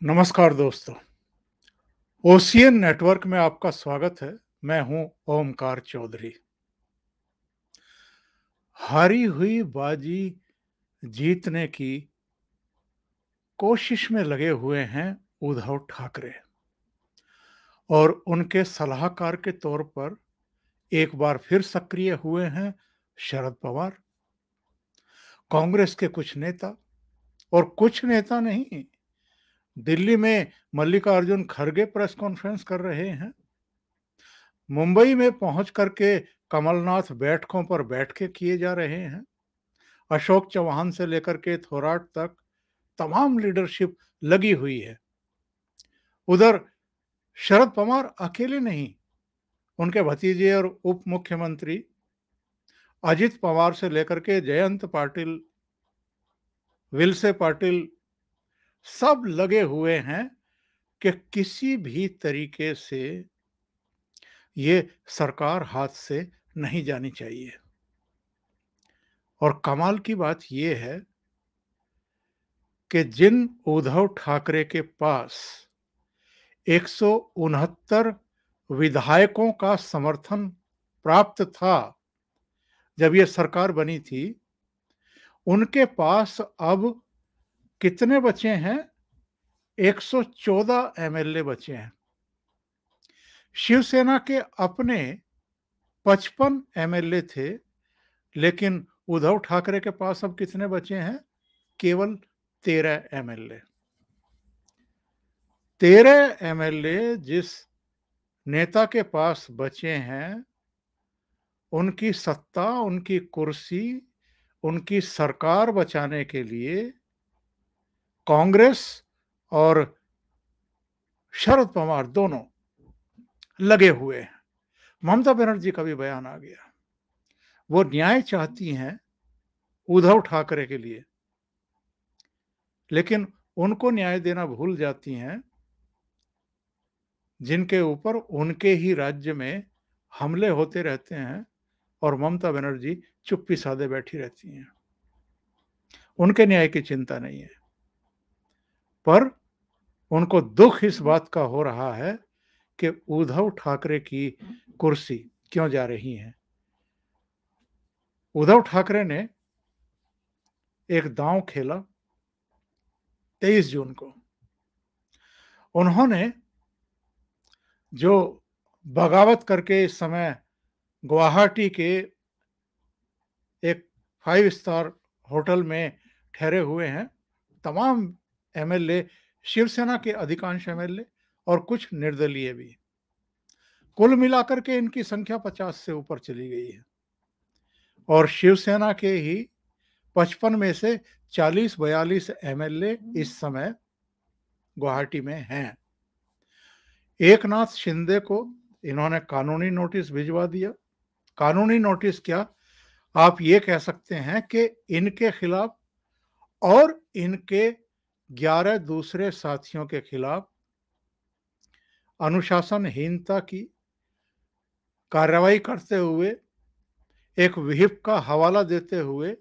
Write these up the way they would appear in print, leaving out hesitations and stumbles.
नमस्कार दोस्तों। Ocean network में आपका स्वागत है। मैं हूं ओमकार चौधरी। हारी हुई बाजी जीतने की कोशिश में लगे हुए हैं उद्धव ठाकरे और उनके सलाहकार के तौर पर एक बार फिर सक्रिय हुए हैं शरद पवार। कांग्रेस के कुछ नेता और कुछ नेता नहीं, दिल्ली में मल्लिकार्जुन खड़गे प्रेस कॉन्फ्रेंस कर रहे हैं। मुंबई में पहुंच करके कमलनाथ बैठकों पर बैठकें किए जा रहे हैं। अशोक चौहान से लेकर के थोराट तक तमाम लीडरशिप लगी हुई है। उधर शरद पवार अकेले नहीं, उनके भतीजे और उप मुख्यमंत्री अजित पवार से लेकर के जयंत पाटिल, विलसे पाटिल सब लगे हुए हैं कि किसी भी तरीके से ये सरकार हाथ से नहीं जानी चाहिए। और कमाल की बात यह है कि जिन उद्धव ठाकरे के पास 169 विधायकों का समर्थन प्राप्त था जब ये सरकार बनी थी, उनके पास अब कितने बचे हैं? 114 एमएलए बचे हैं। शिवसेना के अपने 55 एमएलए थे, लेकिन उद्धव ठाकरे के पास अब कितने बचे हैं? केवल 13 एमएलए। 13 एमएलए जिस नेता के पास बचे हैं, उनकी सत्ता, उनकी कुर्सी, उनकी सरकार बचाने के लिए कांग्रेस और शरद पवार दोनों लगे हुए हैं। ममता बनर्जी का भी बयान आ गया। वो न्याय चाहती हैं उद्धव ठाकरे के लिए, लेकिन उनको न्याय देना भूल जाती हैं जिनके ऊपर उनके ही राज्य में हमले होते रहते हैं और ममता बनर्जी चुप्पी साधे बैठी रहती हैं। उनके न्याय की चिंता नहीं है, पर उनको दुख इस बात का हो रहा है कि उद्धव ठाकरे की कुर्सी क्यों जा रही है। उद्धव ठाकरे ने एक दांव खेला 23 जून को। उन्होंने जो बगावत करके इस समय गुवाहाटी के एक 5 स्टार होटल में ठहरे हुए हैं, तमाम एमएलए, शिवसेना के अधिकांश एमएलए और कुछ निर्दलीय भी, कुल मिलाकर के इनकी संख्या 50 से ऊपर चली गई है। और शिवसेना के ही 55 में से 40-42 एमएलए इस समय गुवाहाटी में हैं। एकनाथ शिंदे को इन्होंने कानूनी नोटिस भिजवा दिया। कानूनी नोटिस क्या, आप ये कह सकते हैं कि इनके खिलाफ और इनके 11 दूसरे साथियों के खिलाफ अनुशासनहीनता की कार्रवाई करते हुए, एक व्हिप का हवाला देते हुए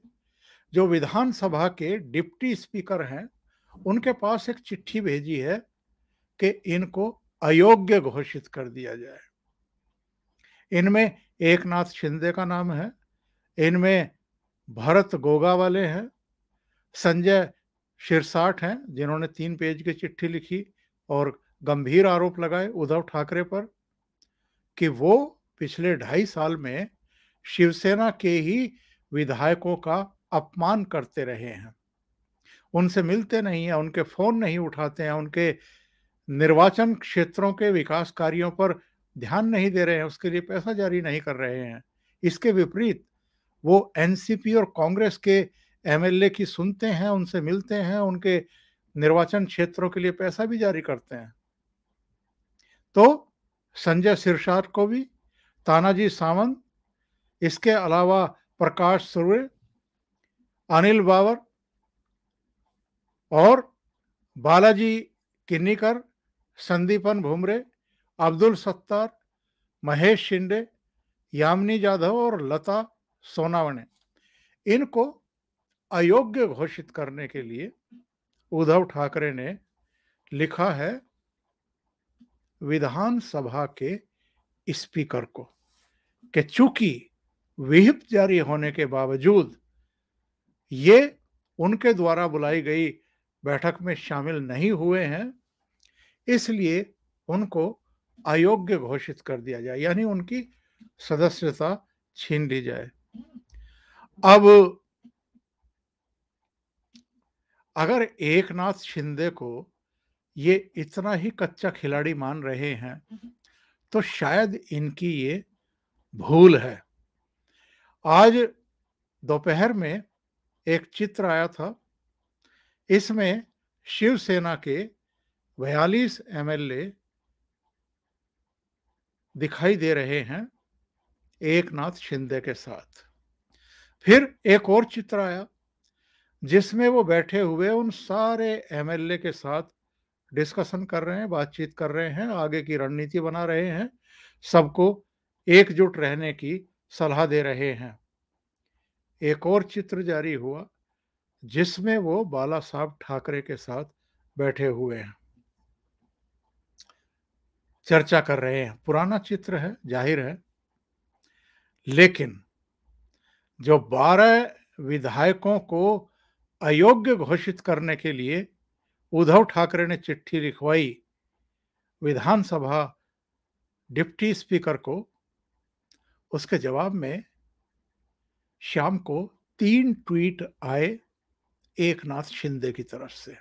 जो विधानसभा के डिप्टी स्पीकर हैं, उनके पास एक चिट्ठी भेजी है कि इनको अयोग्य घोषित कर दिया जाए। इनमें एकनाथ शिंदे का नाम है, इनमें भरत गोगावले हैं, संजय शिरसाठ हैं जिन्होंने 3 पेज की चिट्ठी लिखी और गंभीर आरोप लगाए उद्धव ठाकरे पर कि वो पिछले 2.5 साल में शिवसेना के ही विधायकों का अपमान करते रहे हैं। उनसे मिलते नहीं हैं, उनके फोन नहीं उठाते हैं, उनके निर्वाचन क्षेत्रों के विकास कार्यों पर ध्यान नहीं दे रहे हैं, उसके लिए पैसा जारी नहीं कर रहे हैं। इसके विपरीत वो एनसीपी और कांग्रेस के एमएलए की सुनते हैं, उनसे मिलते हैं, उनके निर्वाचन क्षेत्रों के लिए पैसा भी जारी करते हैं। तो संजय सिरसाट को भी, तानाजी सावंत, इसके अलावा प्रकाश सूर्य, अनिल बावर और बालाजी किन्नीकर, संदीपन भुमरे, अब्दुल सत्तार, महेश शिंदे, यामिनी जाधव और लता सोनावणे, इनको अयोग्य घोषित करने के लिए उद्धव ठाकरे ने लिखा है विधानसभा के स्पीकर को कि चूंकि व्हिप जारी होने के बावजूद ये उनके द्वारा बुलाई गई बैठक में शामिल नहीं हुए हैं, इसलिए उनको अयोग्य घोषित कर दिया जाए, यानी उनकी सदस्यता छीन ली जाए। अब अगर एकनाथ शिंदे को ये इतना ही कच्चा खिलाड़ी मान रहे हैं, तो शायद इनकी ये भूल है। आज दोपहर में एक चित्र आया था, इसमें शिवसेना के 42 एमएलए दिखाई दे रहे हैं एकनाथ शिंदे के साथ। फिर एक और चित्र आया जिसमें वो बैठे हुए उन सारे एमएलए के साथ डिस्कशन कर रहे हैं, बातचीत कर रहे हैं, आगे की रणनीति बना रहे हैं, सबको एकजुट रहने की सलाह दे रहे हैं। एक और चित्र जारी हुआ जिसमें वो बाला साहब ठाकरे के साथ बैठे हुए हैं, चर्चा कर रहे हैं। पुराना चित्र है, जाहिर है, लेकिन जो 12 विधायकों को अयोग्य घोषित करने के लिए उद्धव ठाकरे ने चिट्ठी लिखवाई विधानसभा डिप्टी स्पीकर को, उसके जवाब में शाम को 3 ट्वीट आए एकनाथ शिंदे की तरफ से।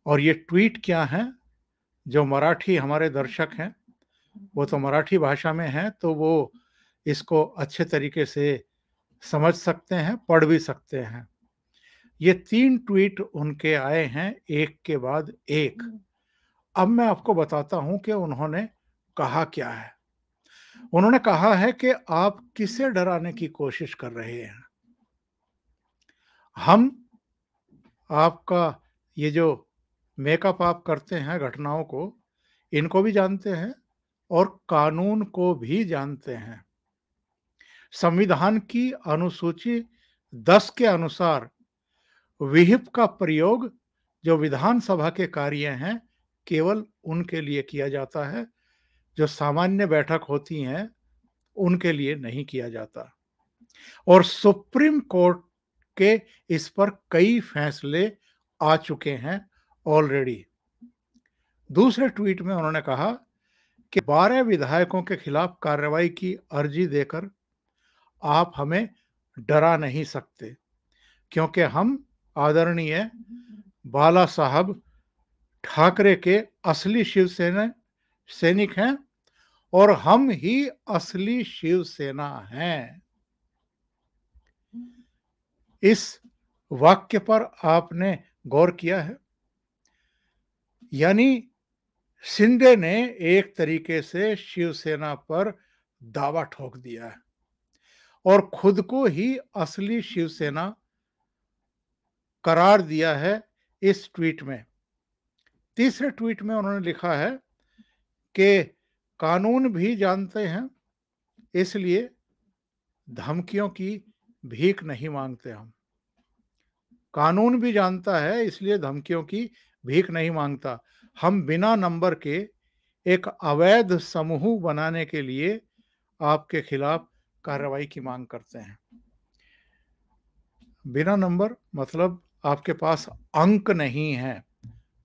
और ये ट्वीट क्या हैं, जो मराठी हमारे दर्शक हैं वो तो मराठी भाषा में हैं, तो वो इसको अच्छे तरीके से समझ सकते हैं, पढ़ भी सकते हैं। ये 3 ट्वीट उनके आए हैं एक के बाद एक। अब मैं आपको बताता हूं कि उन्होंने कहा क्या है। उन्होंने कहा है कि आप किसे डराने की कोशिश कर रहे हैं। हम आपका ये जो मेकअप आप करते हैं घटनाओं को, इनको भी जानते हैं और कानून को भी जानते हैं। संविधान की अनुसूची 10 के अनुसार व्हिप का प्रयोग जो विधानसभा के कार्य हैं केवल उनके लिए किया जाता है, जो सामान्य बैठक होती हैं उनके लिए नहीं किया जाता। और सुप्रीम कोर्ट के इस पर कई फैसले आ चुके हैं ऑलरेडी। दूसरे ट्वीट में उन्होंने कहा कि 12 विधायकों के खिलाफ कार्रवाई की अर्जी देकर आप हमें डरा नहीं सकते, क्योंकि हम आदरणीय बाला साहब ठाकरे के असली शिवसेना सैनिक हैं और हम ही असली शिवसेना हैं। इस वाक्य पर आपने गौर किया है? यानी शिंदे ने एक तरीके से शिवसेना पर दावा ठोक दिया है और खुद को ही असली शिवसेना करार दिया है इस ट्वीट में। तीसरे ट्वीट में उन्होंने लिखा है कि कानून भी जानते हैं, इसलिए धमकियों की भीख नहीं मांगते हम। कानून भी जानता है, इसलिए धमकियों की भीख नहीं मांगता। हम बिना नंबर के एक अवैध समूह बनाने के लिए आपके खिलाफ कार्रवाई की मांग करते हैं। बिना नंबर मतलब आपके पास अंक नहीं है,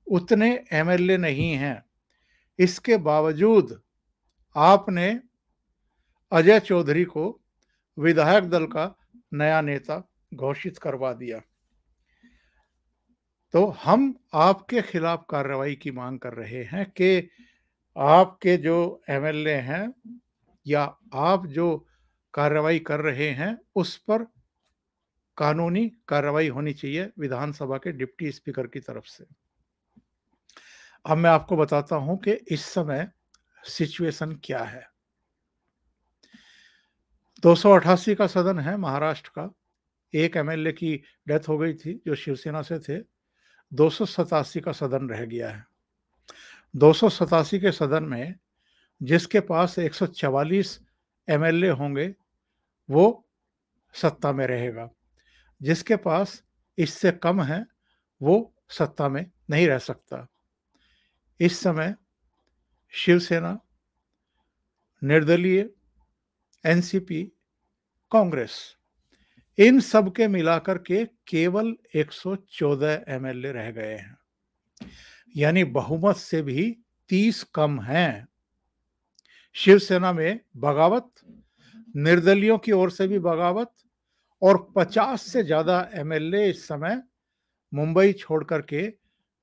उतने एमएलए नहीं हैं, इसके बावजूद आपने अजय चौधरी को विधायक दल का नया नेता घोषित करवा दिया। तो हम आपके खिलाफ कार्रवाई की मांग कर रहे हैं कि आपके जो एमएलए हैं या आप जो कार्रवाई कर रहे हैं उस पर कानूनी कार्रवाई होनी चाहिए विधानसभा के डिप्टी स्पीकर की तरफ से। अब मैं आपको बताता हूं कि इस समय सिचुएशन क्या है। 288 का सदन है महाराष्ट्र का। एक एमएलए की डेथ हो गई थी जो शिवसेना से थे। 287 का सदन रह गया है। 287 के सदन में जिसके पास 144 एमएलए होंगे वो सत्ता में रहेगा, जिसके पास इससे कम है वो सत्ता में नहीं रह सकता। इस समय शिवसेना, निर्दलीय, एनसीपी, कांग्रेस, इन सब के मिलाकर के केवल 114 एमएलए रह गए हैं, यानी बहुमत से भी 30 कम हैं। शिवसेना में बगावत, निर्दलियों की ओर से भी बगावत, और 50 से ज्यादा एमएलए इस समय मुंबई छोड़कर के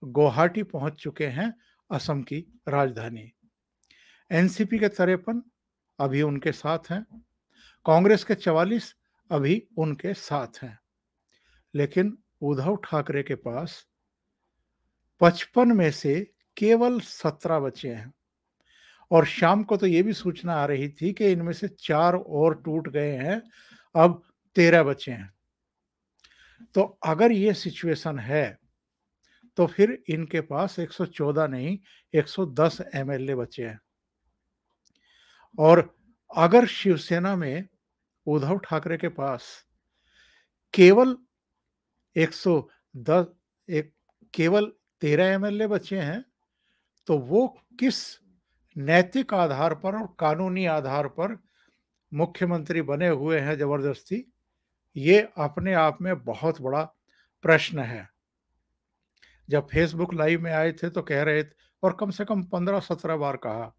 गुवाहाटी पहुंच चुके हैं, असम की राजधानी। एनसीपी के 53 अभी उनके साथ हैं, कांग्रेस के 44 अभी उनके साथ हैं, लेकिन उद्धव ठाकरे के पास 55 में से केवल 17 बचे हैं। और शाम को तो ये भी सूचना आ रही थी कि इनमें से 4 और टूट गए हैं, अब 13 बचे हैं। तो अगर ये सिचुएशन है तो फिर इनके पास 114 नहीं 110 एमएलए बचे हैं। और अगर शिवसेना में उद्धव ठाकरे के पास केवल 110 एक केवल 13 एमएलए बचे हैं, तो वो किस नैतिक आधार पर और कानूनी आधार पर मुख्यमंत्री बने हुए हैं जबरदस्ती, ये अपने आप में बहुत बड़ा प्रश्न है। जब फेसबुक लाइव में आए थे तो कह रहे थे, और कम से कम 15-17 बार कहा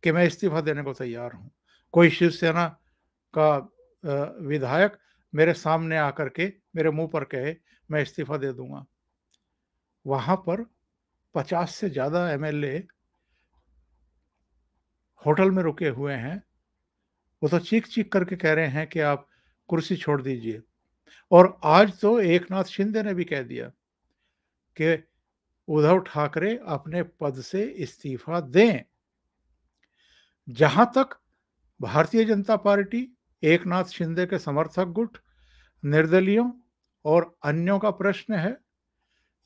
कि मैं इस्तीफा देने को तैयार हूं। कोई शिवसेना का विधायक मेरे सामने आकर के मेरे मुंह पर कहे मैं इस्तीफा दे दूंगा। वहां पर 50 से ज्यादा एमएलए होटल में रुके हुए हैं, वो तो चीख चीख करके कह रहे हैं कि आप कुर्सी छोड़ दीजिए। और आज तो एकनाथ शिंदे ने भी कह दिया कि उद्धव ठाकरे अपने पद से इस्तीफा दें। जहां तक भारतीय जनता पार्टी, एकनाथ शिंदे के समर्थक गुट, निर्दलियों और अन्यों का प्रश्न है,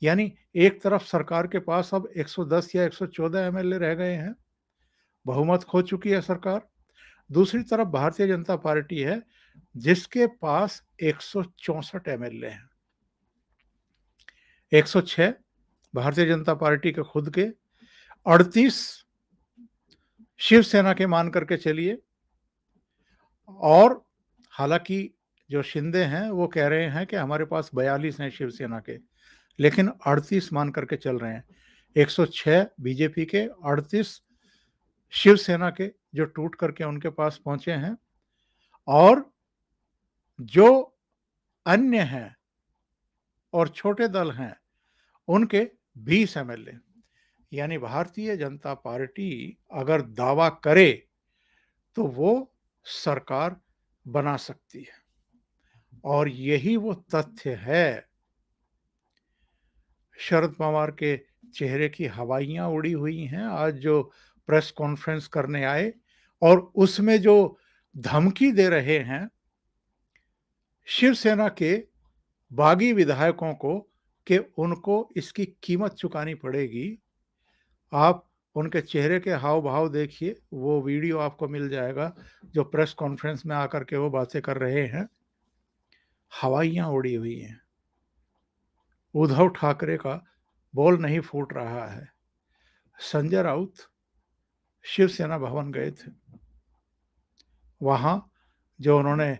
यानी एक तरफ सरकार के पास अब 110 या 114 एमएलए रह गए हैं, बहुमत खो चुकी है सरकार। दूसरी तरफ भारतीय जनता पार्टी है जिसके पास 164 एमएलए हैं। 106 भारतीय जनता पार्टी के खुद के, 38 शिवसेना के मान करके चलिए, और हालांकि जो शिंदे हैं वो कह रहे हैं कि हमारे पास 42 हैं शिवसेना के, लेकिन 38 मान करके चल रहे हैं। 106 बीजेपी के, 38 शिवसेना के जो टूट करके उनके पास पहुंचे हैं, और जो अन्य हैं और छोटे दल हैं उनके 20 एमएलए। यानी भारतीय जनता पार्टी अगर दावा करे तो वो सरकार बना सकती है, और यही वो तथ्य है। शरद पवार के चेहरे की हवाइयां उड़ी हुई हैं आज जो प्रेस कॉन्फ्रेंस करने आए, और उसमें जो धमकी दे रहे हैं शिवसेना के बागी विधायकों को कि उनको इसकी कीमत चुकानी पड़ेगी। आप उनके चेहरे के हाव भाव देखिए, वो वीडियो आपको मिल जाएगा जो प्रेस कॉन्फ्रेंस में आकर के वो बातें कर रहे हैं। हवाइयां उड़ी हुई हैं, उद्धव ठाकरे का बोल नहीं फूट रहा है। संजय राउत शिवसेना भवन गए थे, वहां जो उन्होंने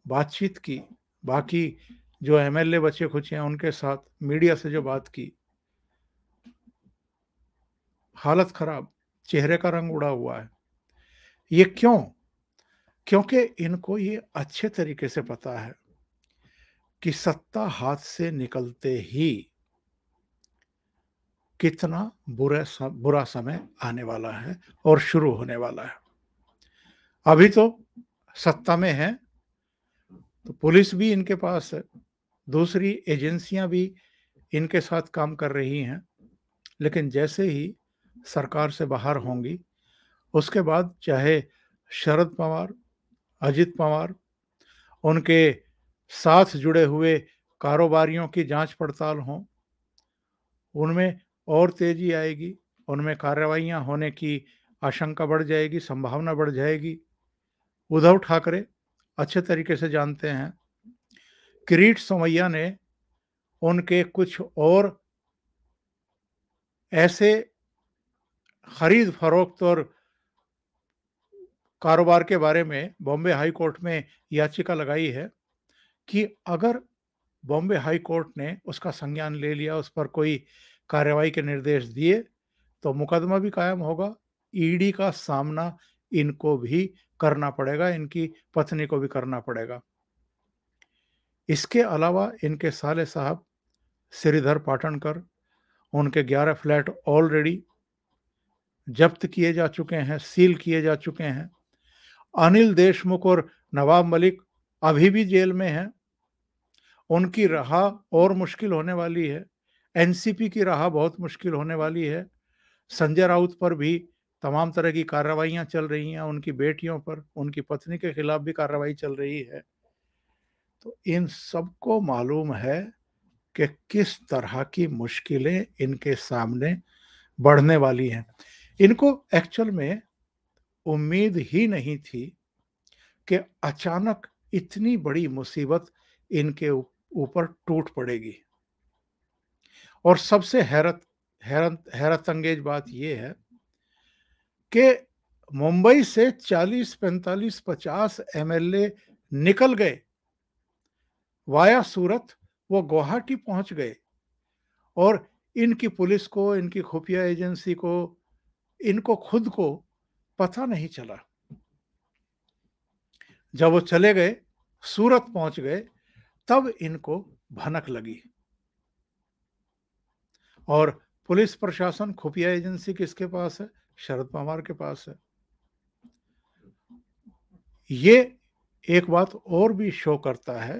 बातचीत की, बाकी जो एमएलए बचे खुचे हैं उनके साथ मीडिया से जो बात की, हालत खराब, चेहरे का रंग उड़ा हुआ है। ये क्यों? क्योंकि इनको ये अच्छे तरीके से पता है कि सत्ता हाथ से निकलते ही कितना बुरा समय आने वाला है और शुरू होने वाला है। अभी तो सत्ता में है तो पुलिस भी इनके पास है, दूसरी एजेंसियां भी इनके साथ काम कर रही हैं, लेकिन जैसे ही सरकार से बाहर होंगी उसके बाद चाहे शरद पवार, अजित पवार, उनके साथ जुड़े हुए कारोबारियों की जांच पड़ताल हो, उनमें और तेजी आएगी, उनमें कार्रवाइयां होने की आशंका बढ़ जाएगी, संभावना बढ़ जाएगी। उद्धव ठाकरे अच्छे तरीके से जानते हैं, किरीट सोमैया ने उनके कुछ और ऐसे खरीद फरोख्त और कारोबार के बारे में बॉम्बे हाई कोर्ट में याचिका लगाई है कि अगर बॉम्बे हाई कोर्ट ने उसका संज्ञान ले लिया, उस पर कोई कार्रवाई के निर्देश दिए, तो मुकदमा भी कायम होगा, ईडी का सामना इनको भी करना पड़ेगा, इनकी पत्नी को भी करना पड़ेगा। इसके अलावा इनके साले साहब श्रीधर पाटणकर, उनके 11 फ्लैट ऑलरेडी जब्त किए जा चुके हैं, सील किए जा चुके हैं। अनिल देशमुख और नवाब मलिक अभी भी जेल में हैं। उनकी राह और मुश्किल होने वाली है। एनसीपी की राह बहुत मुश्किल होने वाली है। संजय राउत पर भी तमाम तरह की कार्रवाइयां चल रही हैं, उनकी बेटियों पर, उनकी पत्नी के खिलाफ भी कार्रवाई चल रही है। तो इन सबको मालूम है कि किस तरह की मुश्किलें इनके सामने बढ़ने वाली हैं। इनको एक्चुअल में उम्मीद ही नहीं थी कि अचानक इतनी बड़ी मुसीबत इनके ऊपर टूट पड़ेगी। और सबसे हैरत अंगेज बात यह है कि मुंबई से 40, 45, 50 एमएलए निकल गए, वाया सूरत वो गुवाहाटी पहुंच गए, और इनकी पुलिस को, इनकी खुफिया एजेंसी को, इनको खुद को पता नहीं चला। जब वो चले गए, सूरत पहुंच गए, तब इनको भनक लगी। और पुलिस प्रशासन, खुफिया एजेंसी किसके पास है? शरद पवार के पास है। ये एक बात और भी शो करता है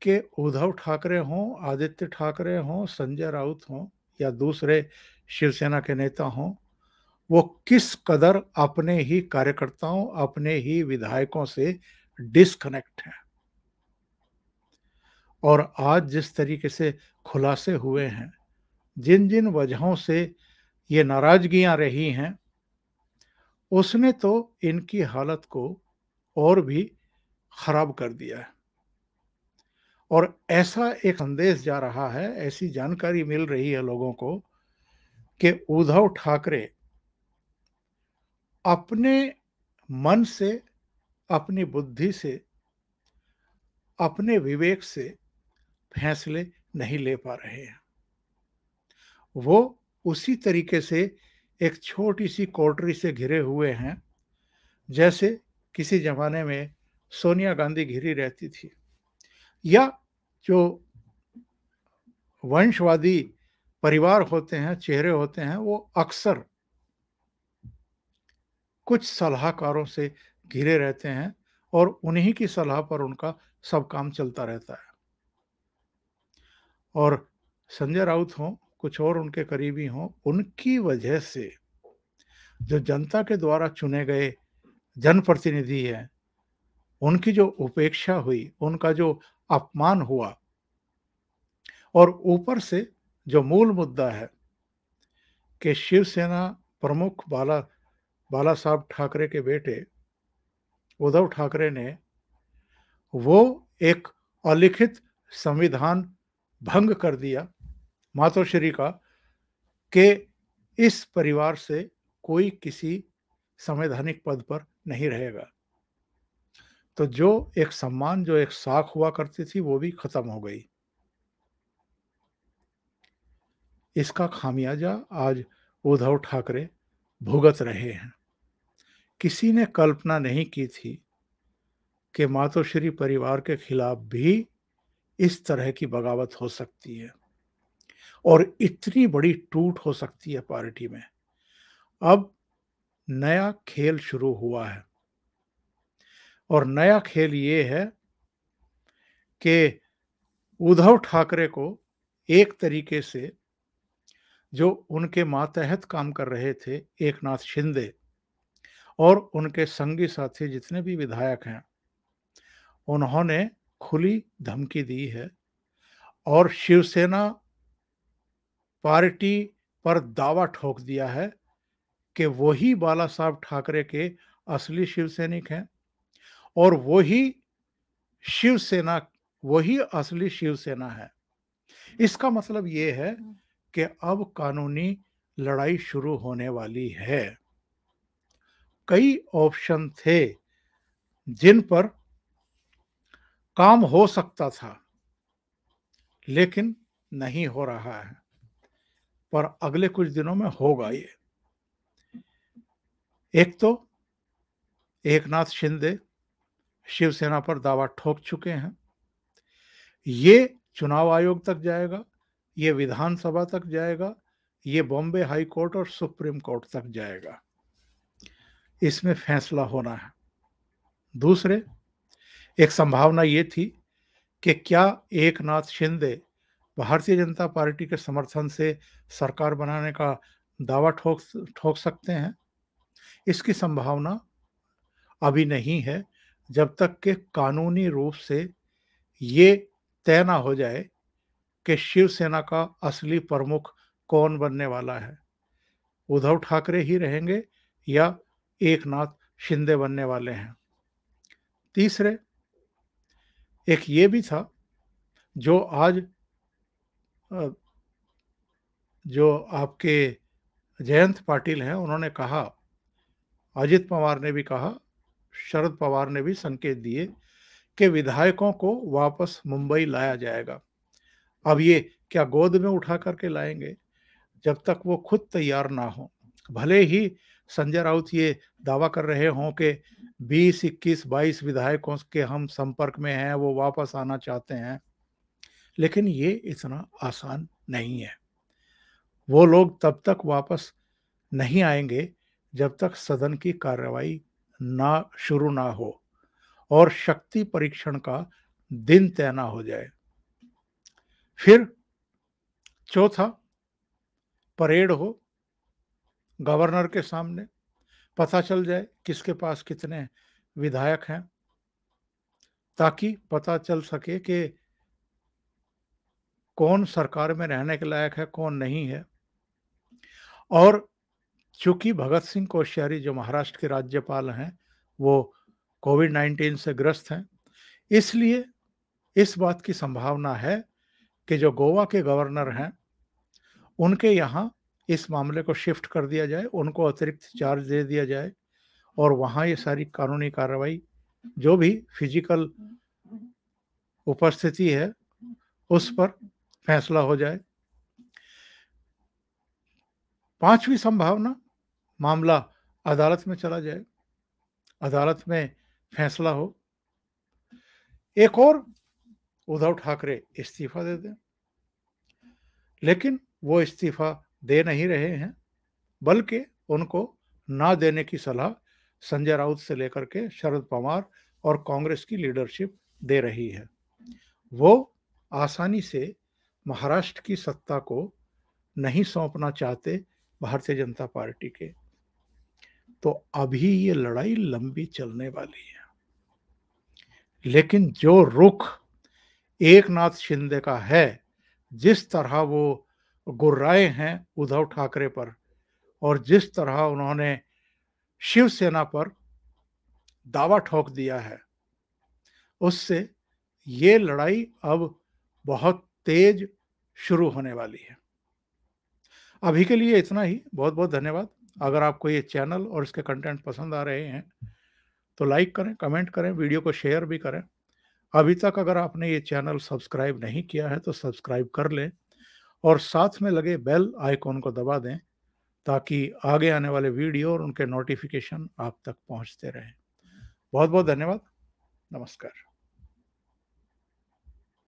कि उद्धव ठाकरे हों, आदित्य ठाकरे हों, संजय राउत हों या दूसरे शिवसेना के नेता हों, वो किस कदर अपने ही कार्यकर्ताओं, अपने ही विधायकों से डिस्कनेक्ट हैं। और आज जिस तरीके से खुलासे हुए हैं, जिन जिन वजहों से ये नाराजगियां रही हैं, उसने तो इनकी हालत को और भी खराब कर दिया है। और ऐसा एक संदेश जा रहा है, ऐसी जानकारी मिल रही है लोगों को कि उद्धव ठाकरे अपने मन से, अपनी बुद्धि से, अपने विवेक से फैसले नहीं ले पा रहे हैं। वो उसी तरीके से एक छोटी सी कोठरी से घिरे हुए हैं जैसे किसी जमाने में सोनिया गांधी घिरी रहती थी, या जो वंशवादी परिवार होते हैं, चेहरे होते हैं, वो अक्सर कुछ सलाहकारों से घिरे रहते हैं और उन्हीं की सलाह पर उनका सब काम चलता रहता है। और संजय राउत हों, कुछ और उनके करीबी हों, उनकी वजह से जो जनता के द्वारा चुने गए जनप्रतिनिधि हैं, उनकी जो उपेक्षा हुई, उनका जो अपमान हुआ, और ऊपर से जो मूल मुद्दा है कि शिवसेना प्रमुख बाला साहब ठाकरे के बेटे उद्धव ठाकरे ने वो एक अलिखित संविधान भंग कर दिया मातोश्री का कि इस परिवार से कोई किसी संवैधानिक पद पर नहीं रहेगा। तो जो एक सम्मान, जो एक साख हुआ करती थी, वो भी खत्म हो गई। इसका खामियाजा आज उद्धव ठाकरे भुगत रहे हैं। किसी ने कल्पना नहीं की थी कि मातोश्री परिवार के खिलाफ भी इस तरह की बगावत हो सकती है और इतनी बड़ी टूट हो सकती है पार्टी में। अब नया खेल शुरू हुआ है, और नया खेल ये है कि उद्धव ठाकरे को एक तरीके से जो उनके मातहत काम कर रहे थे एकनाथ शिंदे और उनके संगी साथी जितने भी विधायक हैं, उन्होंने खुली धमकी दी है और शिवसेना पार्टी पर दावा ठोक दिया है कि वही बाला साहब ठाकरे के असली शिवसैनिक हैं और शिवसेना वही असली शिवसेना है। इसका मतलब ये है कि अब कानूनी लड़ाई शुरू होने वाली है। कई ऑप्शन थे जिन पर काम हो सकता था, लेकिन नहीं हो रहा है, पर अगले कुछ दिनों में होगा ये। एक तो एकनाथ शिंदे शिवसेना पर दावा ठोक चुके हैं। ये चुनाव आयोग तक जाएगा, ये विधानसभा तक जाएगा, ये बॉम्बे हाई कोर्ट और सुप्रीम कोर्ट तक जाएगा। इसमें फैसला होना है। दूसरे, एक संभावना ये थी कि क्या एकनाथ शिंदे भारतीय जनता पार्टी के समर्थन से सरकार बनाने का दावा ठोक सकते हैं। इसकी संभावना अभी नहीं है, जब तक कि कानूनी रूप से ये तय ना हो जाए कि शिवसेना का असली प्रमुख कौन बनने वाला है, उद्धव ठाकरे ही रहेंगे या एकनाथ शिंदे बनने वाले हैं। तीसरे, एक ये भी था, जो आज जो आपके जयंत पाटिल हैं, उन्होंने कहा, अजित पवार ने भी कहा, शरद पवार ने भी संकेत दिए कि विधायकों को वापस मुंबई लाया जाएगा। अब ये क्या गोद में उठा करके लाएंगे, जब तक वो खुद तैयार ना हो। भले ही संजय राउत ये दावा कर रहे हों कि 20, 21, 22 विधायकों के हम संपर्क में हैं, वो वापस आना चाहते हैं, लेकिन ये इतना आसान नहीं है। वो लोग तब तक वापस नहीं आएंगे जब तक सदन की कार्रवाई शुरू ना हो और शक्ति परीक्षण का दिन तय ना हो जाए। फिर चौथा, परेड हो गवर्नर के सामने, पता चल जाए किसके पास कितने विधायक हैं, ताकि पता चल सके कि कौन सरकार में रहने के लायक है, कौन नहीं है। और चूंकि भगत सिंह कोश्यारी जो महाराष्ट्र के राज्यपाल हैं, वो कोविड-19 से ग्रस्त हैं, इसलिए इस बात की संभावना है कि जो गोवा के गवर्नर हैं, उनके यहाँ इस मामले को शिफ्ट कर दिया जाए, उनको अतिरिक्त चार्ज दे दिया जाए और वहाँ ये सारी कानूनी कार्रवाई, जो भी फिजिकल उपस्थिति है, उस पर फैसला हो जाए। पांचवी संभावना, मामला अदालत में चला जाए, अदालत में फैसला हो। एक और, उद्धव ठाकरे इस्तीफा दे दें, लेकिन वो इस्तीफा दे नहीं रहे हैं, बल्कि उनको ना देने की सलाह संजय राउत से लेकर के शरद पवार और कांग्रेस की लीडरशिप दे रही है। वो आसानी से महाराष्ट्र की सत्ता को नहीं सौंपना चाहते भारतीय जनता पार्टी के। तो अभी ये लड़ाई लंबी चलने वाली है, लेकिन जो रुख एकनाथ शिंदे का है, जिस तरह वो गुर्राए हैं उद्धव ठाकरे पर और जिस तरह उन्होंने शिवसेना पर दावा ठोक दिया है, उससे ये लड़ाई अब बहुत तेज शुरू होने वाली है। अभी के लिए इतना ही। बहुत बहुत धन्यवाद। अगर आपको ये चैनल और इसके कंटेंट पसंद आ रहे हैं तो लाइक करें, कमेंट करें, वीडियो को शेयर भी करें। अभी तक अगर आपने ये चैनल सब्सक्राइब नहीं किया है तो सब्सक्राइब कर लें और साथ में लगे बेल आइकॉन को दबा दें, ताकि आगे आने वाले वीडियो और उनके नोटिफिकेशन आप तक पहुंचते रहें। बहुत बहुत धन्यवाद। नमस्कार।